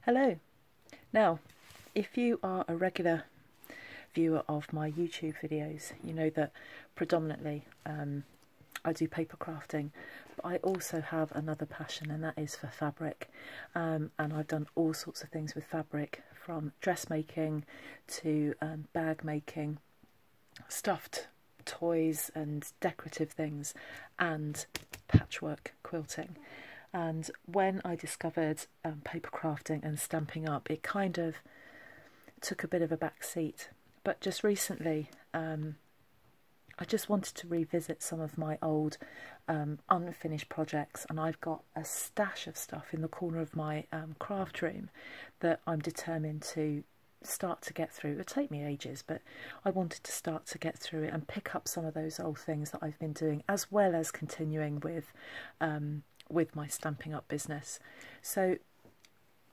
Hello. Now, if you are a regular viewer of my YouTube videos, you know that predominantly I do paper crafting, but I also have another passion, and that is for fabric. And I've done all sorts of things with fabric, from dressmaking to bag making, stuffed toys and decorative things, and patchwork quilting. And when I discovered paper crafting and stamping up, it kind of took a bit of a back seat. But just recently, I just wanted to revisit some of my old unfinished projects, and I've got a stash of stuff in the corner of my craft room that I'm determined to start to get through. It'll take me ages, but I wanted to start to get through it and pick up some of those old things that I've been doing, as well as continuing with my Stamping Up business. So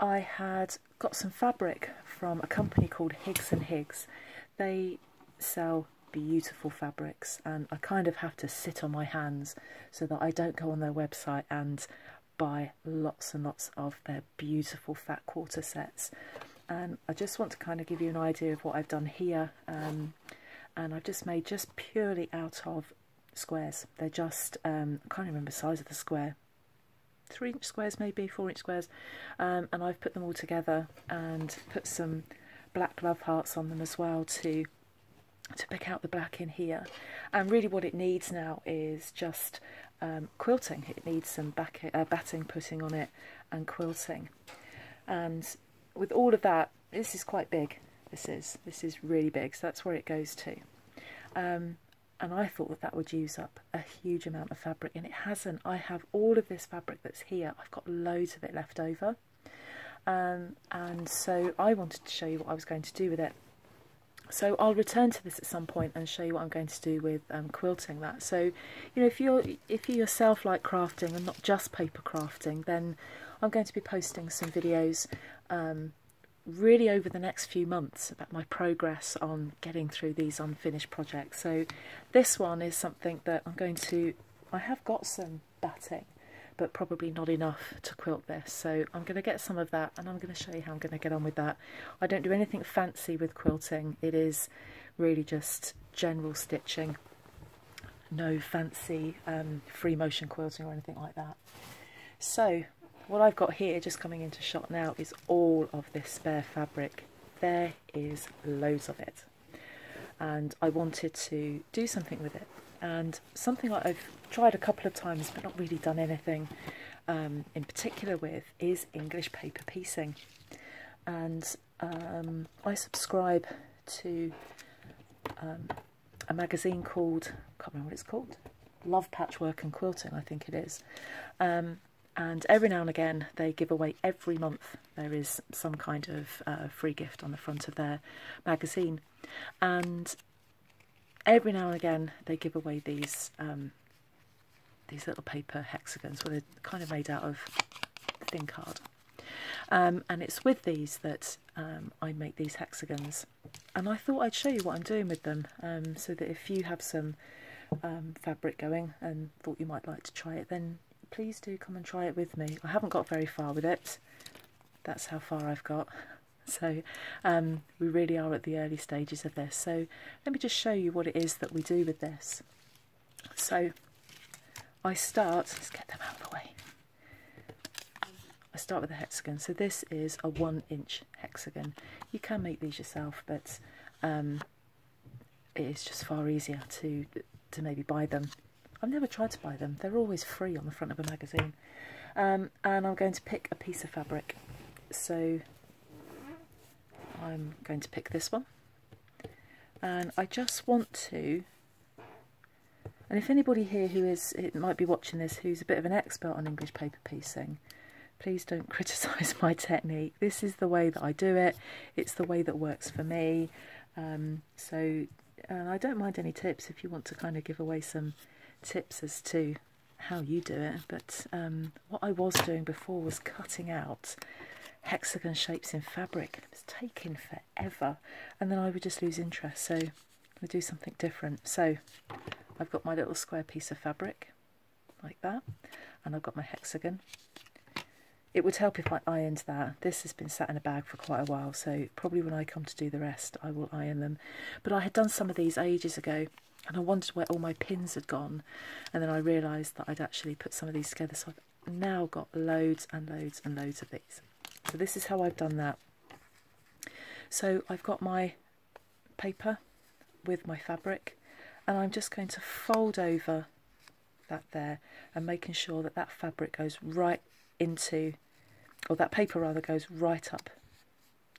I had got some fabric from a company called Higgs and Higgs. They sell beautiful fabrics, and I kind of have to sit on my hands so that I don't go on their website and buy lots and lots of their beautiful fat quarter sets. And I just want to kind of give you an idea of what I've done here, and I've just made just purely out of squares. They're just, I can't remember the size of the square, 3-inch squares, maybe 4-inch squares, and I've put them all together and put some black love hearts on them as well to pick out the black in here. And really what it needs now is just quilting. It needs some batting putting on it and quilting. And with all of that, this is quite big. This is really big, so that's where it goes to. And I thought that would use up a huge amount of fabric, and it hasn't. I have all of this fabric that's here. I've got loads of it left over. And so I wanted to show you what I was going to do with it. So I'll return to this at some point and show you what I'm going to do with quilting that. So, you know, if you yourself like crafting and not just paper crafting, then I'm going to be posting some videos really over the next few months about my progress on getting through these unfinished projects. So this one is something that I have got some batting, but probably not enough to quilt this. So I'm going to get some of that, and I'm going to show you how I'm going to get on with that. I don't do anything fancy with quilting. It is really just general stitching. No fancy free motion quilting or anything like that. So what I've got here, just coming into shot now, is all of this spare fabric. There is loads of it, and I wanted to do something with it. And something I've tried a couple of times but not really done anything in particular with is English paper piecing. And I subscribe to a magazine called, I can't remember what it's called, Love Patchwork and Quilting, I think it is. And every now and again they give away, every month there is some kind of free gift on the front of their magazine. And every now and again they give away these little paper hexagons, where they're kind of made out of thin card. And it's with these that I make these hexagons. And I thought I'd show you what I'm doing with them, so that if you have some fabric going and thought you might like to try it, then please do come and try it with me. I haven't got very far with it. That's how far I've got. So we really are at the early stages of this. So let me just show you what it is that we do with this. So I start, let's get them out of the way. I start with a hexagon. So this is a 1-inch hexagon. You can make these yourself, but it is just far easier to maybe buy them. I've never tried to buy them. They're always free on the front of a magazine. And I'm going to pick a piece of fabric. So I'm going to pick this one. And I just want to, and if anybody here it might be watching this, who's a bit of an expert on English paper piecing, please don't criticise my technique. This is the way that I do it. It's the way that works for me. So I don't mind any tips if you want to kind of give away some tips as to how you do it. But what I was doing before was cutting out hexagon shapes in fabric. It was taking forever, and then I would just lose interest. So I do something different. So I've got my little square piece of fabric like that, and I've got my hexagon. it would help if I ironed that. This has been sat in a bag for quite a while, so probably when I come to do the rest I will iron them. But I had done some of these ages ago and I wondered where all my pins had gone, and then I realised that I'd actually put some of these together, so I've now got loads and loads and loads of these. So this is how I've done that. So I've got my paper with my fabric, and I'm just going to fold over that there and making sure that that fabric goes right into, or that paper rather, goes right up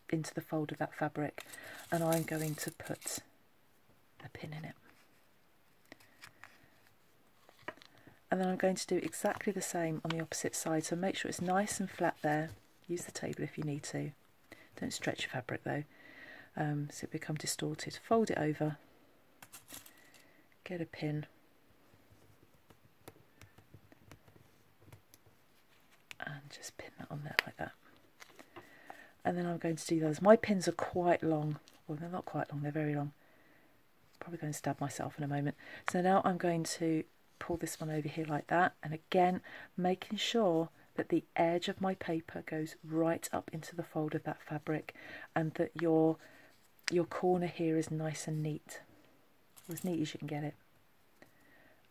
into the fold of that fabric, and I'm going to put a pin in it. And then I'm going to do exactly the same on the opposite side, so make sure it's nice and flat there. Use the table if you need to. Don't stretch your fabric though, so it becomes distorted. Fold it over, get a pin, and just pin that on there like that. And then I'm going to do those. My pins are quite long. Well, they're not quite long, they're very long. Probably going to stab myself in a moment. So now I'm going to pull this one over here like that, and again making sure that the edge of my paper goes right up into the fold of that fabric, and that your corner here is nice and neat, as neat as you can get it.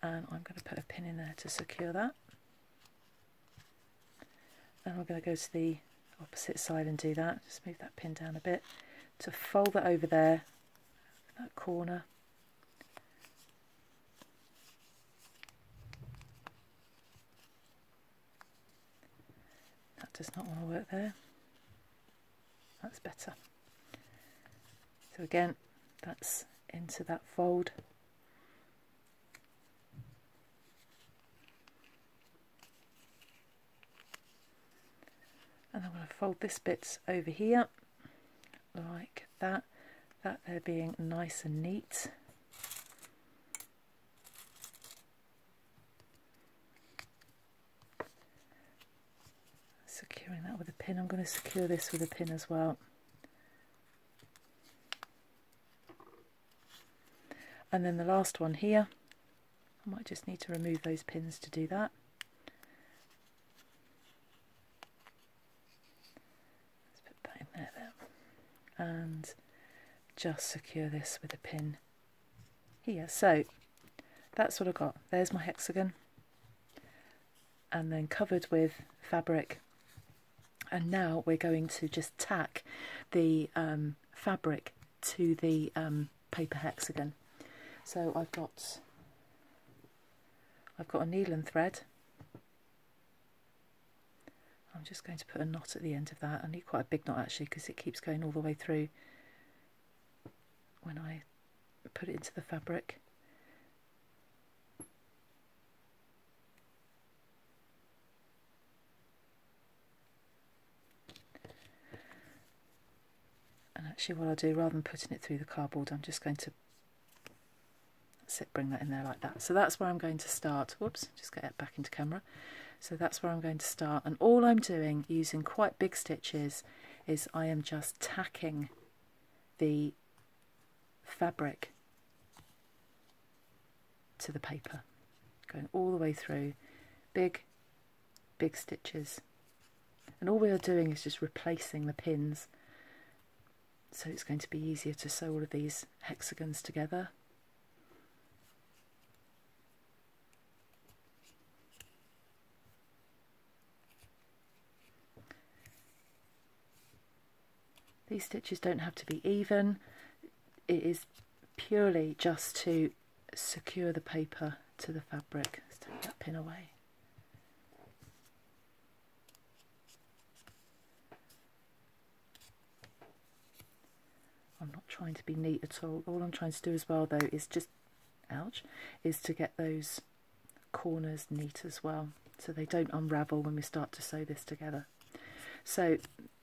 And I'm going to put a pin in there to secure that, and I'm going to go to the opposite side and do that. Just move that pin down a bit to fold that over there, that corner. That does not want to work there. That's better. So again, that's into that fold. And I'm going to fold this bit over here like that, that there being nice and neat. Securing that with a pin. I'm going to secure this with a pin as well. And then the last one here, I might just need to remove those pins to do that. Let's put that in there. And just secure this with a pin here. So that's what I've got. There's my hexagon, and then covered with fabric. And now we're going to just tack the fabric to the paper hexagon. So I've got a needle and thread. I'm just going to put a knot at the end of that. I need quite a big knot actually, because it keeps going all the way through when I put it into the fabric. And actually what I'll do, rather than putting it through the cardboard, I'm just going to bring that in there like that. So that's where I'm going to start. Whoops, just get it back into camera. So that's where I'm going to start, and all I'm doing, using quite big stitches, is I am just tacking the fabric to the paper, going all the way through, big stitches, and all we are doing is just replacing the pins, so it's going to be easier to sew all of these hexagons together. These stitches don't have to be even. It is purely just to secure the paper to the fabric. Let's take that pin away. I'm not trying to be neat at all. All I'm trying to do as well though is just, ouch, is to get those corners neat as well, so they don't unravel when we start to sew this together. So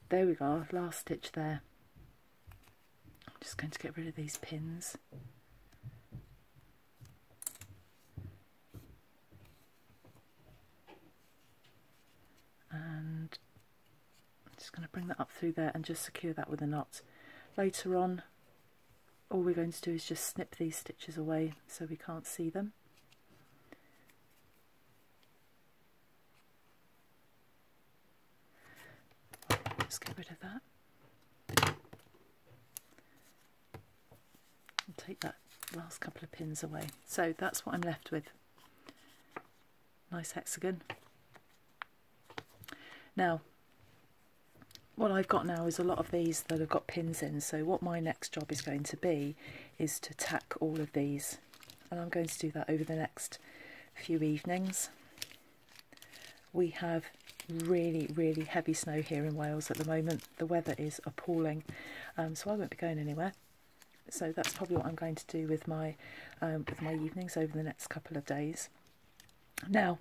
there we go, last stitch there. I'm just going to get rid of these pins. And I'm just going to bring that up through there and just secure that with a knot. Later on, all we're going to do is just snip these stitches away so we can't see them. just get rid of that. And take that last couple of pins away. So that's what I'm left with. Nice hexagon. Now, what I've got now is a lot of these that have got pins in, so what my next job is going to be is to tack all of these, and I'm going to do that over the next few evenings. We have really heavy snow here in Wales at the moment. The weather is appalling, so I won't be going anywhere. So that's probably what I'm going to do with my evenings over the next couple of days. Now,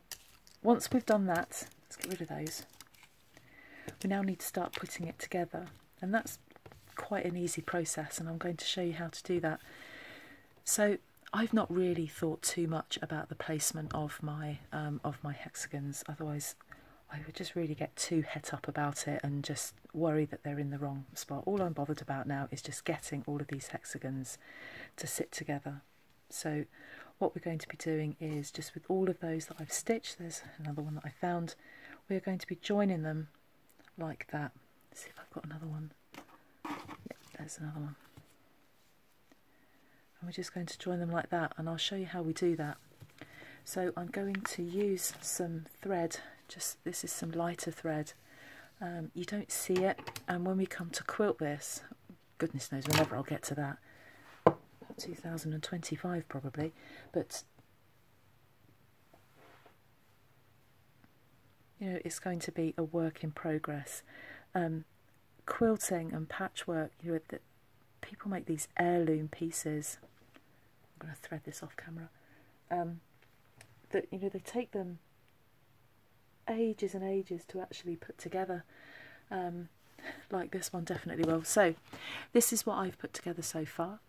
once we've done that, let's get rid of those. We now need to start putting it together, and that's quite an easy process, and I'm going to show you how to do that. So I've not really thought too much about the placement of my hexagons, otherwise I would just really get too het up about it and just worry that they're in the wrong spot. All I'm bothered about now is just getting all of these hexagons to sit together. So what we're going to be doing is, just with all of those that I've stitched, there's another one that I found, we're going to be joining them like that. Let's see if I've got another one. Yep, there's another one. And we're just going to join them like that, and I'll show you how we do that. So I'm going to use some thread, this is some lighter thread. You don't see it, and when we come to quilt this, goodness knows whenever I'll get to that, 2025 probably, but you know, it's going to be a work in progress. Quilting and patchwork, you know, people make these heirloom pieces. I'm going to thread this off camera. That, you know, they take them ages and ages to actually put together. Like this one definitely will. So this is what I've put together so far.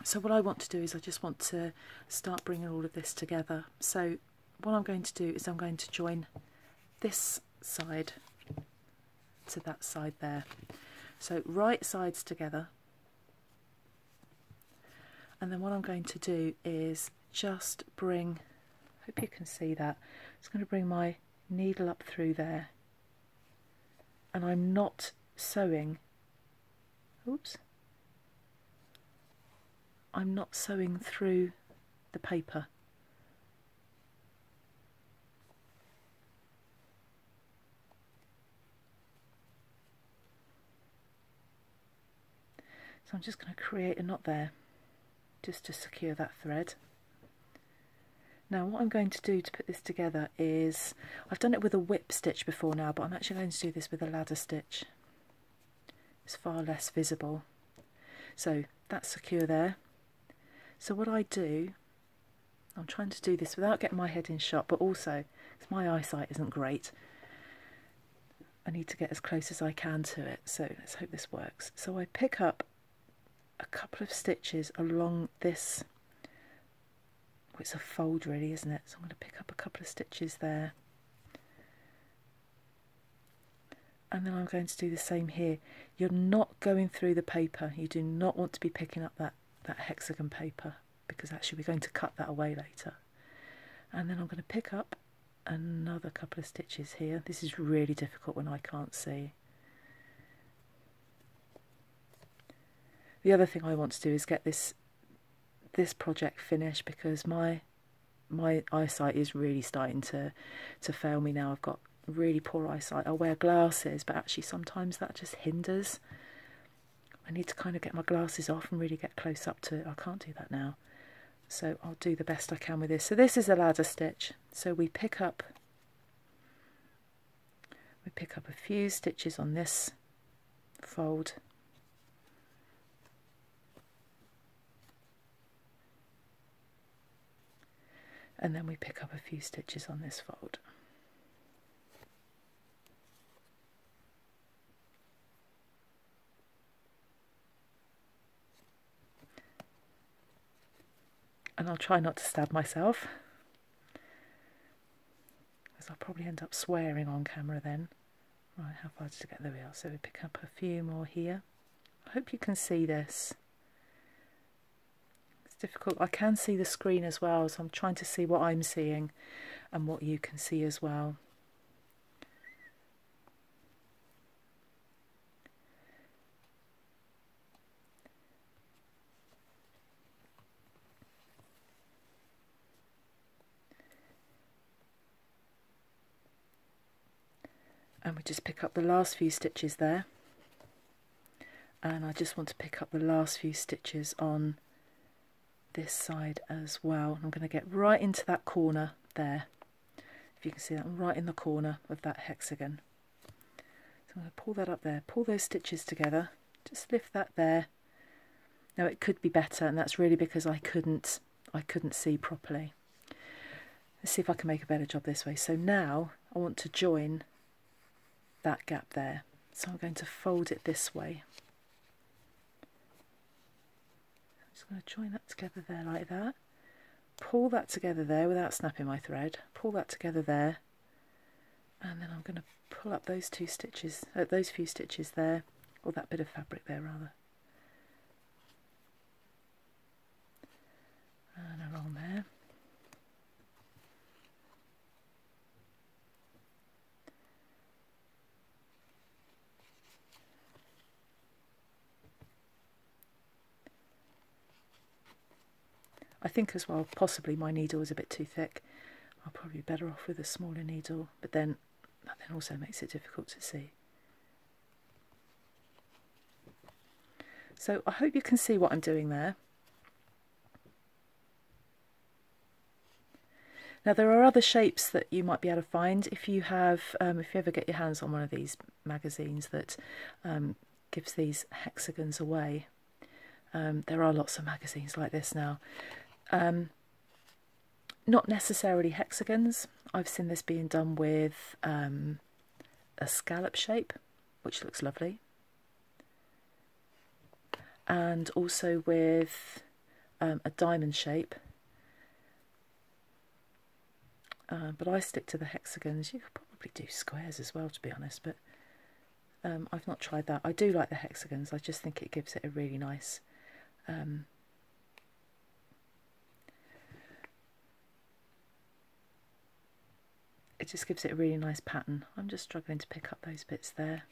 So what I want to do is I just want to start bringing all of this together. So what I'm going to do is I'm going to join this side to that side there. So right sides together. And then what I'm going to do is just bring, I hope you can see that, I'm just going to bring my needle up through there. And I'm not sewing, oops, I'm not sewing through the paper. So I'm just going to create a knot there, just to secure that thread. Now what I'm going to do to put this together is, I've done it with a whip stitch before now, but I'm actually going to do this with a ladder stitch. It's far less visible. So that's secure there. So what I do, I'm trying to do this without getting my head in shot, but also, because my eyesight isn't great, I need to get as close as I can to it. So let's hope this works. So I pick up a couple of stitches along this, well, it's a fold really, isn't it? So I'm going to pick up a couple of stitches there, and then I'm going to do the same here. You're not going through the paper. You do not want to be picking up that hexagon paper, because actually we're going to cut that away later. And then I'm going to pick up another couple of stitches here. This is really difficult when I can't see. The other thing I want to do is get this project finished, because my eyesight is really starting to fail me now. I've got really poor eyesight. I wear glasses, but actually sometimes that just hinders. I need to kind of get my glasses off and really get close up to it. I can't do that now. So I'll do the best I can with this. So this is a ladder stitch. So we pick up a few stitches on this fold. And then we pick up a few stitches on this fold. And I'll try not to stab myself, because I'll probably end up swearing on camera then. Right, how far did I get? There we are. So we pick up a few more here. I hope you can see this. It's difficult. I can see the screen as well, so I'm trying to see what I'm seeing and what you can see as well. and we just pick up the last few stitches there, and I just want to pick up the last few stitches on this side as well. I'm going to get right into that corner there. If you can see that, I'm right in the corner of that hexagon. So I'm going to pull that up there, pull those stitches together, just lift that there. Now it could be better, and that's really because I couldn't see properly. Let's see if I can make a better job this way. So now I want to join that gap there. So I'm going to fold it this way. I'm just going to join that together there like that. Pull that together there without snapping my thread. Pull that together there. And then I'm going to pull up those two stitches, those few stitches there, or that bit of fabric there rather. And along there. I think as well, possibly my needle is a bit too thick. I'll probably be better off with a smaller needle, but then that then also makes it difficult to see. So I hope you can see what I'm doing there. Now there are other shapes that you might be able to find if you have, if you ever get your hands on one of these magazines that gives these hexagons away. There are lots of magazines like this now. Not necessarily hexagons. I've seen this being done with a scallop shape, which looks lovely, and also with a diamond shape. But I stick to the hexagons. You could probably do squares as well, to be honest, but I've not tried that. I do like the hexagons. I just think it gives it a really nice it just gives it a really nice pattern. I'm just struggling to pick up those bits there.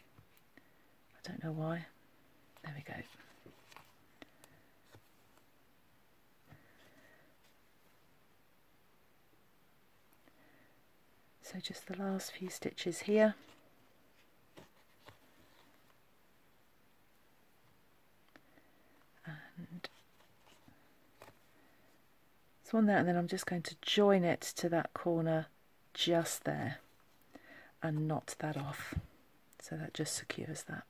I don't know why. There we go. So just the last few stitches here. And so on there, and then I'm just going to join it to that corner just there and knot that off. So that just secures that.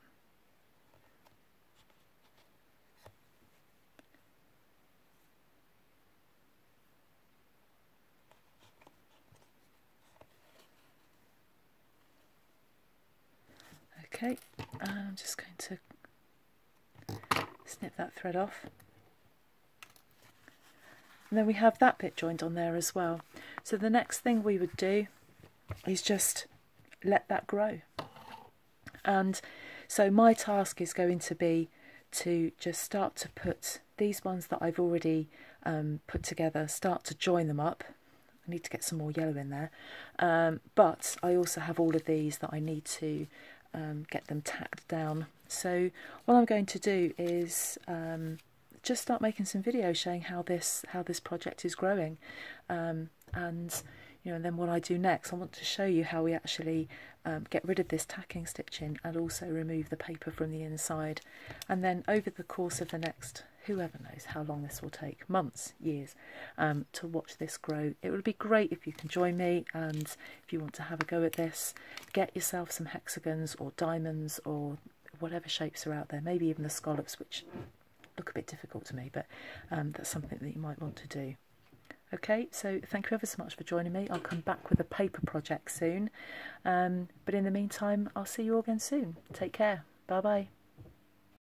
Okay, I'm just going to snip that thread off. And then we have that bit joined on there as well. So the next thing we would do is just let that grow. And so my task is going to be to just start to put these ones that I've already put together, start to join them up. I need to get some more yellow in there. But I also have all of these that I need to get them tacked down. So what I'm going to do is just start making some videos showing how this project is growing, and you know, and then what I do next, I want to show you how we actually get rid of this tacking stitching and also remove the paper from the inside. And then over the course of the next, whoever knows how long this will take, months, years, to watch this grow. It would be great if you can join me, and if you want to have a go at this, get yourself some hexagons or diamonds or whatever shapes are out there, maybe even the scallops, which look a bit difficult to me, but that's something that you might want to do. Okay, so thank you ever so much for joining me. I'll come back with a paper project soon, but in the meantime, I'll see you all again soon. Take care. Bye bye.